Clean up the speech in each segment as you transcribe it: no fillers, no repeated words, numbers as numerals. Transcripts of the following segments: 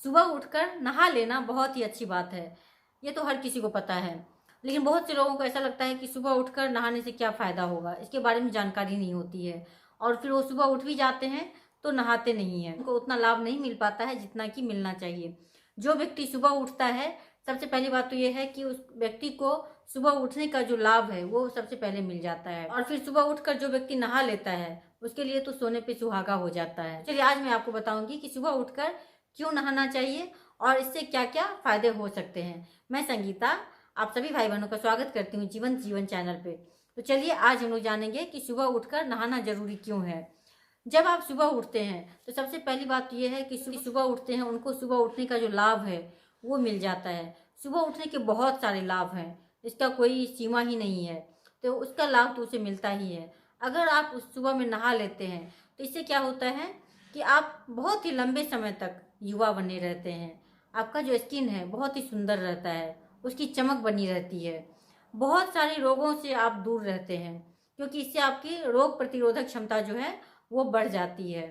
सुबह उठकर नहा लेना बहुत ही अच्छी बात है, ये तो हर किसी को पता है। लेकिन बहुत से लोगों को ऐसा लगता है कि सुबह उठकर नहाने से क्या फ़ायदा होगा, इसके बारे में जानकारी नहीं होती है और फिर वो सुबह उठ भी जाते हैं तो नहाते नहीं हैं। उनको उतना लाभ नहीं मिल पाता है जितना कि मिलना चाहिए। जो व्यक्ति सुबह उठता है, सबसे पहली बात तो ये है कि उस व्यक्ति को सुबह उठने का जो लाभ है वो सबसे पहले मिल जाता है। और फिर सुबह उठकर जो व्यक्ति नहा लेता है उसके लिए तो सोने पे सुहागा हो जाता है। चलिए आज मैं आपको बताऊंगी कि सुबह उठकर क्यों नहाना चाहिए और इससे क्या क्या फायदे हो सकते हैं। मैं संगीता आप सभी भाई बहनों का स्वागत करती हूँ जीवन चैनल पे। तो चलिए आज हम लोग जानेंगे कि सुबह उठकर नहाना जरूरी क्यों है। जब आप सुबह उठते हैं तो सबसे पहली बात तो ये है कि सुबह उठते हैं उनको सुबह उठने का जो लाभ है वो मिल जाता है। सुबह उठने के बहुत सारे लाभ हैं, इसका कोई सीमा ही नहीं है, तो उसका लाभ तो उसे मिलता ही है। अगर आप उस सुबह में नहा लेते हैं तो इससे क्या होता है कि आप बहुत ही लंबे समय तक युवा बने रहते हैं। आपका जो स्किन है बहुत ही सुंदर रहता है, उसकी चमक बनी रहती है। बहुत सारे रोगों से आप दूर रहते हैं क्योंकि इससे आपकी रोग प्रतिरोधक क्षमता जो है वो बढ़ जाती है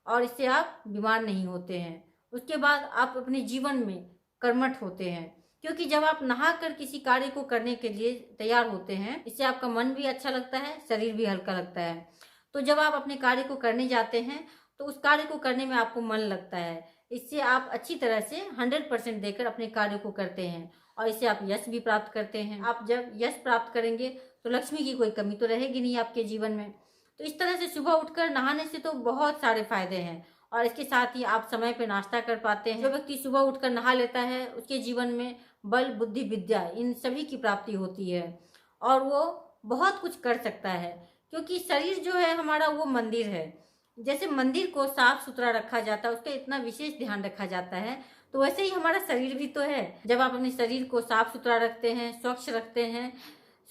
और इससे आप बीमार नहीं होते हैं। उसके बाद आप अपने जीवन में कर्मठ होते हैं क्योंकि जब आप नहाकर किसी कार्य को करने के लिए तैयार होते हैं इससे आपका मन भी अच्छा लगता है, शरीर भी हल्का लगता है। तो जब आप अपने कार्य को करने जाते हैं तो उस कार्य को करने में आपको मन लगता है। इससे आप अच्छी तरह से 100% देकर अपने कार्य को करते हैं और इससे आप यश भी प्राप्त करते हैं। आप जब यश प्राप्त करेंगे तो लक्ष्मी की कोई कमी तो रहेगी नहीं आपके जीवन में। तो इस तरह से सुबह उठकर नहाने से तो बहुत सारे फायदे हैं और इसके साथ ही आप समय पे नाश्ता कर पाते हैं। जो व्यक्ति सुबह उठकर नहा लेता है उसके जीवन में बल, बुद्धि, विद्या इन सभी की प्राप्ति होती है और वो बहुत कुछ कर सकता है क्योंकि शरीर जो है हमारा वो मंदिर है। जैसे मंदिर को साफ सुथरा रखा जाता है, उसका इतना विशेष ध्यान रखा जाता है, तो वैसे ही हमारा शरीर भी तो है। जब आप अपने शरीर को साफ सुथरा रखते हैं, स्वच्छ रखते हैं,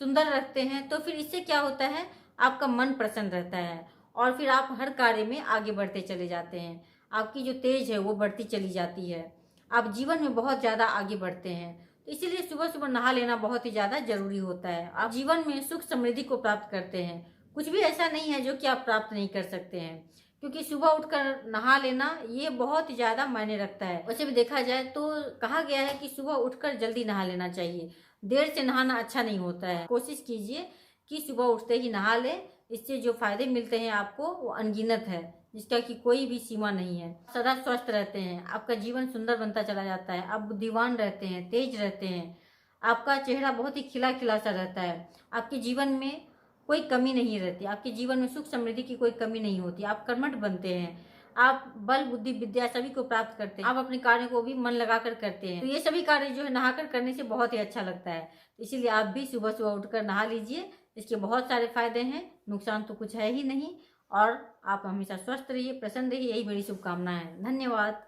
सुंदर रखते हैं तो फिर इससे क्या होता है आपका मन प्रसन्न रहता है और फिर आप हर कार्य में आगे बढ़ते चले जाते हैं। आपकी जो तेज है वो बढ़ती चली जाती है, आप जीवन में बहुत ज़्यादा आगे बढ़ते हैं। तो इसीलिए सुबह सुबह नहा लेना बहुत ही ज़्यादा जरूरी होता है। आप जीवन में सुख समृद्धि को प्राप्त करते हैं। कुछ भी ऐसा नहीं है जो कि आप प्राप्त नहीं कर सकते हैं क्योंकि सुबह उठकर नहा लेना ये बहुत ही ज़्यादा मायने रखता है। वैसे भी देखा जाए तो कहा गया है कि सुबह उठकर जल्दी नहा लेना चाहिए, देर से नहाना अच्छा नहीं होता है। कोशिश कीजिए कि सुबह उठते ही नहा ले, इससे जो फायदे मिलते हैं आपको वो अनगिनत है, जिसका कि कोई भी सीमा नहीं है। सदा स्वस्थ रहते हैं, आपका जीवन सुंदर बनता चला जाता है, आप बुद्धिमान रहते हैं, तेज रहते हैं, आपका चेहरा बहुत ही खिला खिला सा रहता है, आपके जीवन में कोई कमी नहीं रहती, आपके जीवन में सुख समृद्धि की कोई कमी नहीं होती, आप कर्मठ बनते हैं, आप बल, बुद्धि, विद्या सभी को प्राप्त करते हैं, आप अपने कार्य को भी मन लगाकर करते हैं। तो ये सभी कार्य जो है नहाकर करने से बहुत ही अच्छा लगता है। इसीलिए आप भी सुबह सुबह उठकर नहा लीजिए, इसके बहुत सारे फायदे हैं, नुकसान तो कुछ है ही नहीं। और आप हमेशा स्वस्थ रहिए, प्रसन्न रहिए, यही मेरी शुभकामना है। धन्यवाद।